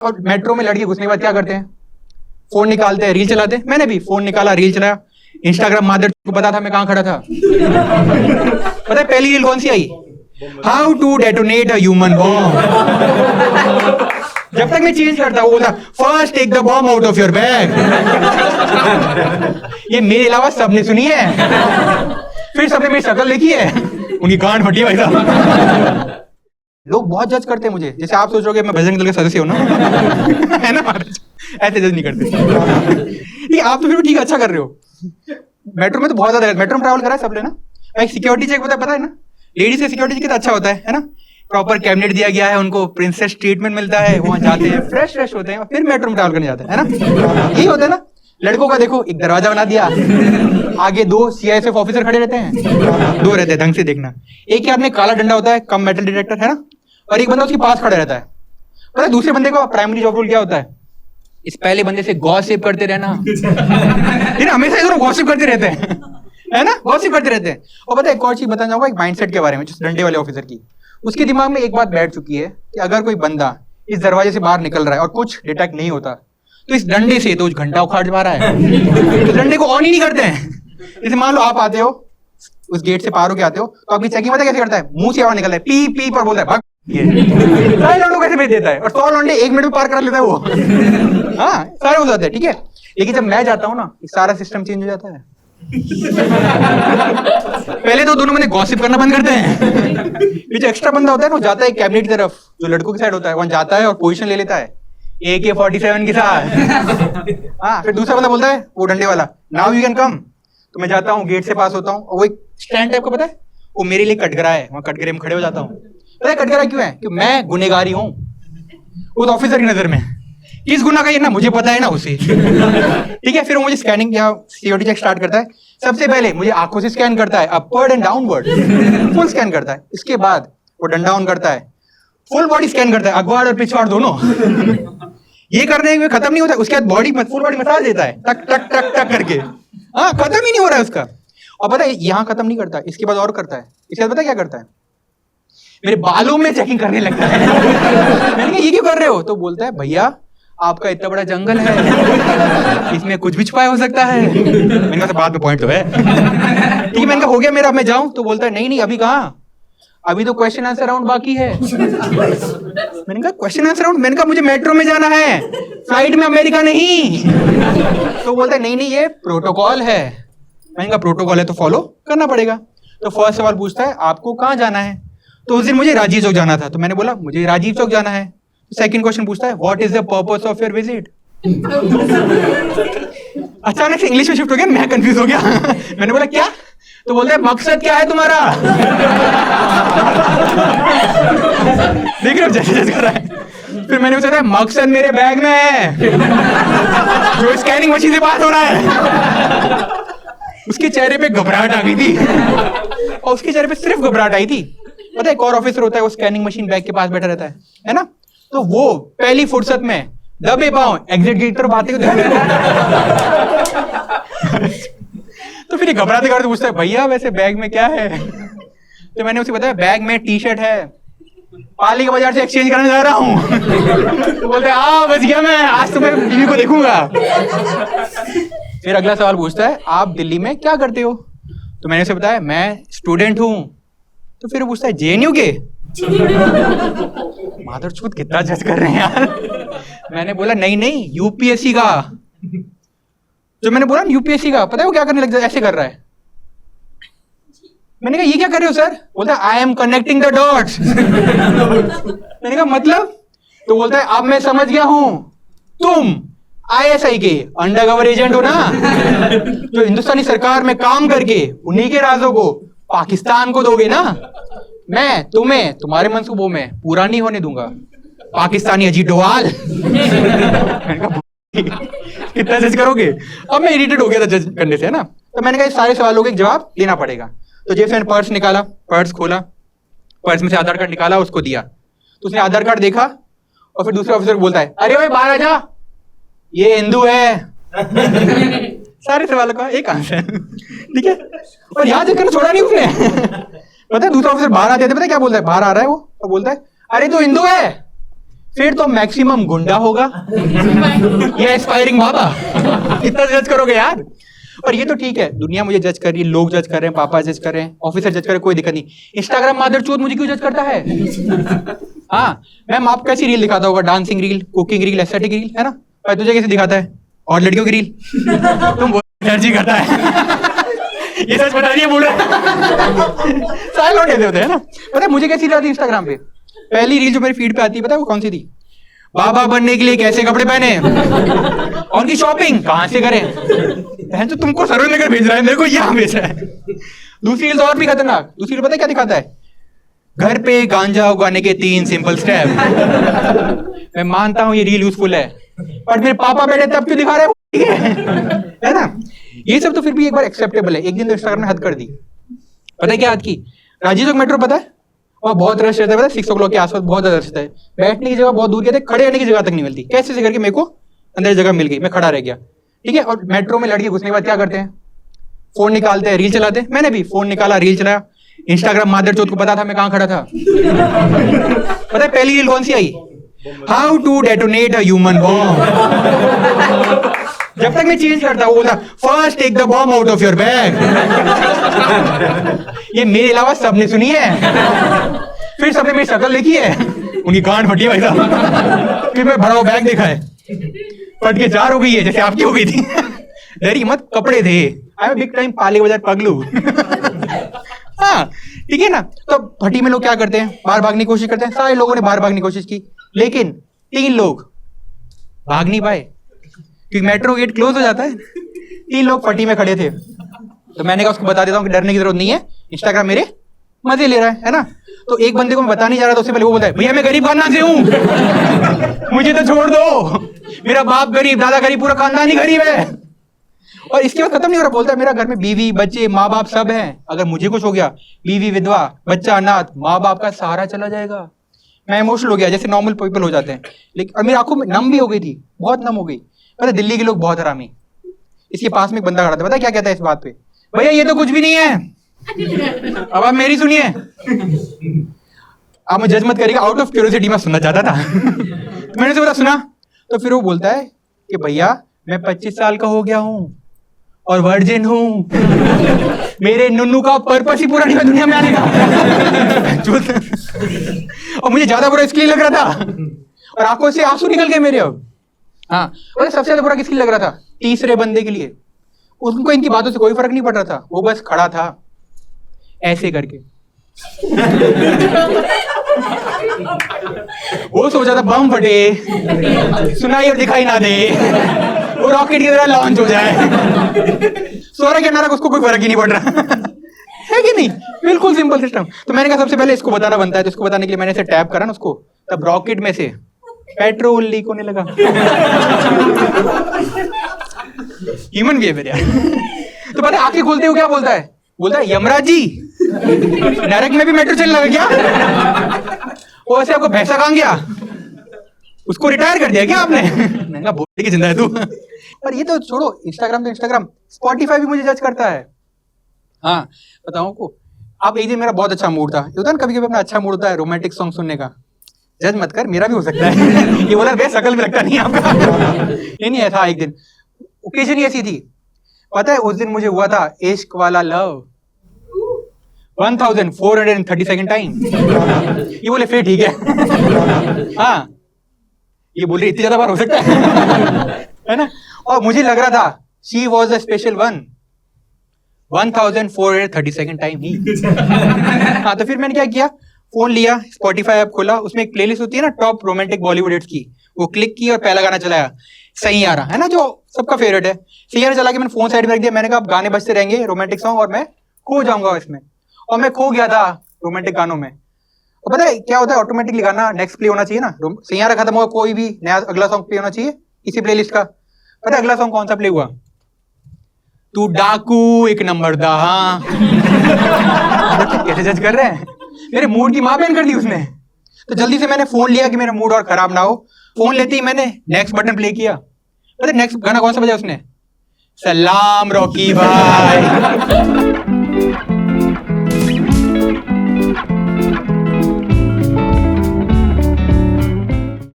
और मेट्रो में लड़के घुसने के बाद क्या करते हैं? फोन निकालते हैं, रील चलाते हैं। मैंने भी फोन निकाला, रील चलाया। इंस्टाग्राम मादर को पता था मैं कहां खड़ा था। पता है पहली रील कौन सी आई? How to detonate a human bomb. जब तक मैं चेंज करता वो बोलता first take the bomb out of your bag. ये मेरे अलावा सबने सुनी है। फिर सबने मेरी शक्ल देखी है, उनकी गांड फटी भाई साहब। लोग बहुत जज करते हैं मुझे, जैसे आप सोच रहे हो मैं बजरंग दल के सदस्य हूं ना। है ना महाराज? ऐसे जज नहीं करते। ठीक, आप तो फिर ठीक अच्छा कर रहे हो। मेट्रो में तो बहुत ज्यादा, मेट्रो में ट्रैवल करा है सबने ना। एक सिक्योरिटी चेक पता है ना, लेडीज का सिक्योरिटी चेक अच्छा होता है ना। प्रॉपर कैबिनेट दिया गया है उनको, प्रिंसेस ट्रीटमेंट मिलता है, वहां जाते हैं फ्रेश होते हैं, फिर मेट्रो में ट्रैवल करने जाते हैं, है ना। यही होता है ना। लड़कों का देखो, एक दरवाजा बना दिया, आगे 2 CISF ऑफिसर खड़े रहते हैं, 2 रहते हैं, ढंग से देखना। एक के हाथ में काला डंडा होता है, कम मेटल डिटेक्टर, है ना, और एक बंदा उसके पास खड़ा रहता है। पता है दूसरे बंदे का प्राइमरी जॉब रोल क्या होता है? इस पहले बंदे से गॉसिप करते रहना। हमेशा इधर गॉसिप करते रहते हैं, है ना, गॉसिप करते रहते हैं। और पता है एक और चीज बताना चाहूंगा, एक माइंडसेट के बारे में, जिस डंडे वाले ऑफिसर की। उसके दिमाग में एक बात बैठ चुकी है कि अगर कोई बंदा इस दरवाजे से बाहर निकल रहा है और कुछ डिटेक्ट नहीं होता, तो इस डंडे से तो घंटा उखाड़ पा रहा है। तो डंडे को ऑन ही नहीं करते हैं। जैसे मान लो आप आते हो, उस गेट से पार होके आते हो, तो आपकी चेकिंग पता कैसे करता है? मुंह से आवाज निकलता है, पी पी पर बोलता है भाग। सारे लौंडों कैसे भेज देता है, और 100 लौंडे 1 मिनट में पार कर लेता है वो। हाँ, सारे हो जाते हैं, ठीक है। लेकिन जब मैं जाता हूँ ना, सारा सिस्टम चेंज हो जाता है। पहले तो दोनों बंदे गॉसिप करना बंद करते हैं। ये जो एक्स्ट्रा बंदा होता है ना, वो जाता है कैबिनेट की तरफ, जो लड़कों की साइड होता है, वहां जाता है और पोजीशन ले लेता है AK-47 के साथ। हाँ, फिर दूसरा बंदा बोलता है, वो डंडे वाला, नाउ यू कैन कम। तो मैं जाता हूँ, गेट से पास होता हूँ, और वो एक स्टैंड टाइप का पता है, वो मेरे लिए कटघरा है, वहां कटघरे में खड़े हो जाता हूँ। पता है कटघरा क्यों है? कि मैं गुनेगारी हूँ उस ऑफिसर की नजर में। किस गुना का ये ना मुझे पता है ना उसे। ठीक है, फिर वो मुझे स्कैनिंग या सिक्योरिटी चेक स्टार्ट करता है। सबसे पहले मुझे आंखों से स्कैन करता है, upward and downward, full scan करता है। इसके बाद वो डंडा ऑन करता है, फुल बॉडी स्कैन करता है, अगवाड़ और पिछवाड़ दोनों। ये करने में खत्म नहीं होता, उसके बाद बॉडी फुल बॉडी मसाज देता है, टक टक टक टक करके। हाँ, खत्म ही नहीं हो रहा है उसका। और पता है यहाँ खत्म नहीं करता, इसके बाद और करता है। इसके बाद पता क्या करता है? मेरे बालों में चेकिंग करने लगता है। मैंने कहा ये क्यों कर रहे हो? तो बोलता है भैया आपका इतना बड़ा जंगल है, इसमें कुछ भी छुपाया हो सकता है। मैंने कहा बात में पॉइंट तो है। ठीक है, मैंने कहा हो गया मेरा, अब मैं जाऊं? तो बोलता है नहीं नहीं, अभी कहाँ, अभी तो क्वेश्चन आंसर राउंड बाकी है। मैंने कहा क्वेश्चन आंसर राउंड? मैंने कहा मुझे मेट्रो में जाना है, फ्लाइट में अमेरिका नहीं। तो बोलता है नहीं नहीं, ये प्रोटोकॉल है। मैंने कहा प्रोटोकॉल है तो फॉलो करना पड़ेगा। तो फर्स्ट सवाल पूछता है आपको कहाँ जाना है? तो उस दिन मुझे राजीव चौक जाना था, तो मैंने बोला मुझे राजीव चौक जाना है। सेकंड क्वेश्चन पूछता है what is the purpose of your visit? अचानक से इंग्लिश में शिफ्ट हो गया, मैं कंफ्यूज हो गया। मैंने बोला क्या? तो बोलता है मकसद क्या है तुम्हारा? देख रहे हो जैसे जैसे कर रहा है। फिर मैंने पूछा मकसद मेरे बैग में है, जो स्कैनिंग मशीन से बात हो रहा है। उसके चेहरे पे घबराहट आ गई थी, और उसके चेहरे पे सिर्फ घबराहट आई थी। पता है एक और ऑफिसर होता है, वो स्कैनिंग मशीन बैग के पास बैठा रहता है ना। तो वो पहली फुर्सत में दबे पांव एग्जिट गेट पर बातें। तो फिर घबराते घबराते पूछता है भैया वैसे बैग में क्या है? तो मैंने उसे बताया बैग में टी-शर्ट है, पाली के बाजार से एक्सचेंज करने जा रहा हूँ। तो बोलते हैं बच गया मैं, आज तो मैं बीवी को देखूंगा। फिर अगला सवाल पूछता है आप दिल्ली में क्या करते हो? तो मैंने उसे बताया मैं स्टूडेंट हूँ। तो फिर वो पूछता है JNU के? मादरचोद कितना जज कर रहे हैं यार। मैंने बोला नहीं नहीं, UPSC का। जो मैंने बोला UPSC का, पता है वो क्या करने लग जाए, ऐसे कर रहा है। मैंने कहा ये क्या कर रहे हो सर? बोलता है I am connecting the dots. मैंने कहा मतलब? तो बोलता है अब मैं समझ गया हूं, तुम ISI के अंडरकवर एजेंट हो ना, जो हिंदुस्तानी सरकार में काम करके उन्हीं के राजों को पाकिस्तान को दोगे ना। मैं तुम्हें तुम्हारे मंसूबों में पूरा नहीं होने दूंगा, पाकिस्तानी अजीत डोवाल। कितना जज करोगे? अब मैं इरिटेट हो गया था जज करने से, है ना। तो मैंने कहा इस सारे सवालों के जवाब देना पड़ेगा। तो जैसे मैंने पर्स निकाला, पर्स खोला, पर्स में से आधार कार्ड निकाला, उसको दिया। तो उसने आधार कार्ड देखा और फिर दूसरे ऑफिसर बोलता है अरे भाई बाहर आ जा, ये हिंदू है। सारे सवालों का एक आंसर, ठीक है। और यहाँ चेक करना छोड़ा नहीं उसने। पता है दूसरा ऑफिसर बाहर आते थे, पता है क्या बोलता है? बाहर आ रहा है वो और बोलता है अरे तू हिंदू है? फिर तो मैक्सिमम गुंडा होगा या एस्पायरिंग बाबा। कितना जज करोगे यार। और ये तो ठीक है, दुनिया मुझे जज कर रही है, लोग जज कर रहे हैं, पापा जज कर रहे हैं, ऑफिसर जज कर रहे हैं, कोई दिक्कत नहीं। इंस्टाग्राम मादरचोद मुझे क्यों जज करता है? हाँ मैम, आप कैसी रील दिखाता होगा? Dancing reel, cooking reel, aesthetic reel, है ना? पर तुझे कैसे दिखाता है? और लड़कियों की रील तुम एनर्जी करता है। ये सच बता रही है, बोल रहा सारे लोग कहते होते हैं ना। पता है मुझे कैसी रील आती है इंस्टाग्राम पे? पहली रील जो मेरी फीड पे आती है, पता है वो कौन सी थी? बाबा बनने के लिए कैसे कपड़े पहने, उनकी शॉपिंग कहाँ से करें। बहन तो तुमको सर्वे लेकर भेज रहा है, मेरे को यहाँ भेज रहा है। दूसरी रील और भी खतरनाक। दूसरी रील पता है क्या दिखाता है? घर पे गांजा उगाने के 3 सिंपल स्टेप। मैं मानता हूँ ये रील यूजफुल है, पर मेरे पापा बैठे तब क्यों दिखा रहे है ना? ये सब तो फिर भी एक बार एक्सेप्टेबल है। एक दिन तो इंस्टाग्राम ने हद कर दी। पता है क्या हद की? रांची चौक मेट्रो पता है, वहाँ बहुत रश रहता है, पता है 6 o'clock के आसपास बहुत ज्यादा रश रहता है। बैठने की जगह बहुत दूर के थे, खड़े रहने की जगह तक नहीं मिलती। कैसे से करके मेरे को अंदर जगह मिल गई, मैं खड़ा रह गया। ठीक है, और मेट्रो में लड़के घुसने के बाद क्या करते हैं? फोन निकालते हैं, रील चलाते हैं। मैंने भी फोन निकाला, रील चलाया। इंस्टाग्राम मादरचोद को पता था मैं कहाँ खड़ा था। पता है पहली रील कौन सी आई? How to detonate a human bomb. जब तक मैं चेंज करता हूँ बोलता first take the bomb out of your bag. ये मेरे अलावा सबने सुनी है। फिर सबने मेरी शक्ल देखी है, उनकी गांड फटी भाई साहब। फिर मैं भरा हुआ बैग देखा है, फट के 4 हो गई है जैसे आपकी हो गई थी। डरी मत, कपड़े थे। आई एम बिग टाइम पाले बाजार पगलू। हाँ ठीक है ना। तो भट्टी में लोग क्या करते हैं? बाहर भागने की कोशिश करते हैं। सारे लोगों ने बाहर भागने की कोशिश की, लेकिन 3 लोग भाग नहीं पाए क्योंकि मेट्रो गेट क्लोज हो जाता है। 3 लोग फटी में खड़े थे। तो मैंने कहा उसको बता देता हूँ कि डरने की जरूरत नहीं है, इंस्टाग्राम मेरे मजे ले रहा है ना? तो एक बंदे को मैं बता नहीं जा रहा था, उससे पहले वो बताया भैया मैं गरीब खानदान से हूँ, मुझे तो छोड़ दो, मेरा बाप गरीब, दादा गरीब, पूरा खानदान ही गरीब है। और इसके बाद खत्म नहीं हो रहा, बोलता है मेरा घर में बीवी बच्चे माँ बाप सब हैं, अगर मुझे कुछ हो गया, बीवी विधवा, बच्चा अनाथ, माँ बाप का सहारा चला जाएगा। मैं इमोशनल हो गया जैसे नॉर्मल पीपल हो जाते हैं। लेकिन और मेरी आंखों में नम भी हो गई थी, बहुत नम हो गई। पता दिल्ली के लोग बहुत हरामी। इसके पास में एक बंदा खड़ा था, पता क्या कहता है इस बात पे? भैया ये तो कुछ भी नहीं है। अब आप मेरी सुनिए, आप मुझे जज मत करिएगा, आउट ऑफ क्यूरियोसिटी मैं सुनना चाहता था। तो मैंने उसे बोला सुना, तो फिर वो बोलता है कि भैया मैं 25 साल का हो गया हूँ और वर्जिन हूँ, मेरे नुन्नू का पर्पस ही पूरा नहीं है दुनिया में आने का। और मुझे ज्यादा बुरा इसके लिए लग रहा था, और आंखों से आंसू निकल गए मेरे। अब हाँ, और सबसे ज्यादा बुरा किसके लिए लग रहा था? तीसरे बंदे के लिए। उनको इनकी बातों से कोई फर्क नहीं पड़ रहा था, वो बस खड़ा था ऐसे करके। वो सोचा था बम फटे, सुनाई और दिखाई ना दे, वो रॉकेट की तरह लॉन्च हो जाए। सोरा के नारा उसको कोई फर्क ही नहीं पड़ रहा है कि नहीं? बिल्कुल सिंपल सिस्टम। तो मैंने कहा सबसे पहले इसको बताना बनता है, तो इसको बताने के लिए मैंने इसे टैप करा ना उसको, तब रॉकेट में से पेट्रोल लीक होने लगा। ह्यूमन बिहेवियर यार। तो पता है आंखें खोलते हो क्या बोलता है? बोलता है यमराज जी नरक में भी मेट्रो चलने लगा क्या? वो वैसे आपको भैंसा कहाँ गया? उसको रिटायर कर दिया क्या आपने? महंगा बोलने की जिंदा है तू। पर ये तो छोड़ो, इंस्टाग्राम तो इंस्टाग्राम, स्पॉटिफाई भी मुझे जज करता है। हाँ बताऊं को, अब एक दिन मेरा बहुत अच्छा मूड था, होता है ना कभी कभी अपना अच्छा मूड होता है रोमांटिक सॉन्ग सुनने का। जज मत कर, मेरा भी हो सकता है। ये बोला बे शकल में लगता नहीं आपका। ये नहीं ऐसा, एक दिन ओकेजन ही ऐसी थी। पता है उस दिन मुझे हुआ था इश्क वाला लव 1432 टाइम। ये बोले फिर ठीक है। हाँ ये बोल रही इतनी ज्यादा बार हो सकता है ना? और मुझे लग रहा था she was a special one 1432 time ही। हाँ तो फिर मैंने क्या किया, फोन लिया, स्पॉटिफाई ऐप खोला, उसमें एक प्लेलिस्ट होती है ना टॉप रोमांटिक बॉलीवुड हिट्स की, वो क्लिक की और पहला गाना चलाया सैयारा, है ना जो सबका फेवरेट है। सैयारा चला के मैंने फोन साइड में रख दिया। मैंने कहा गाने बजते रहेंगे रोमांटिक सॉन्ग और मैं खो जाऊंगा इसमें। और मैं खो गया था रोमांटिक गानों में। और पता है क्या होता है, ऑटोमेटिकली गाना नेक्स्ट प्ले होना चाहिए ना, सैयारा खत्म हुआ कोई भी नया अगला सॉन्ग प्ले होना चाहिए इसी प्लेलिस्ट का। पता है अगला सॉन्ग कौन सा प्ले हुआ? तू डाकू एक नंबर दा। कैसे जज कर रहे हैं? मेरे मूड की मां बहन कर दी उसने। तो जल्दी से मैंने फोन लिया कि मेरा मूड और खराब ना हो। फोन लेते ही मैंने नेक्स्ट बटन प्ले किया। पता है नेक्स्ट गाना कौन सा बजा उसने? सलाम रॉकी भाई।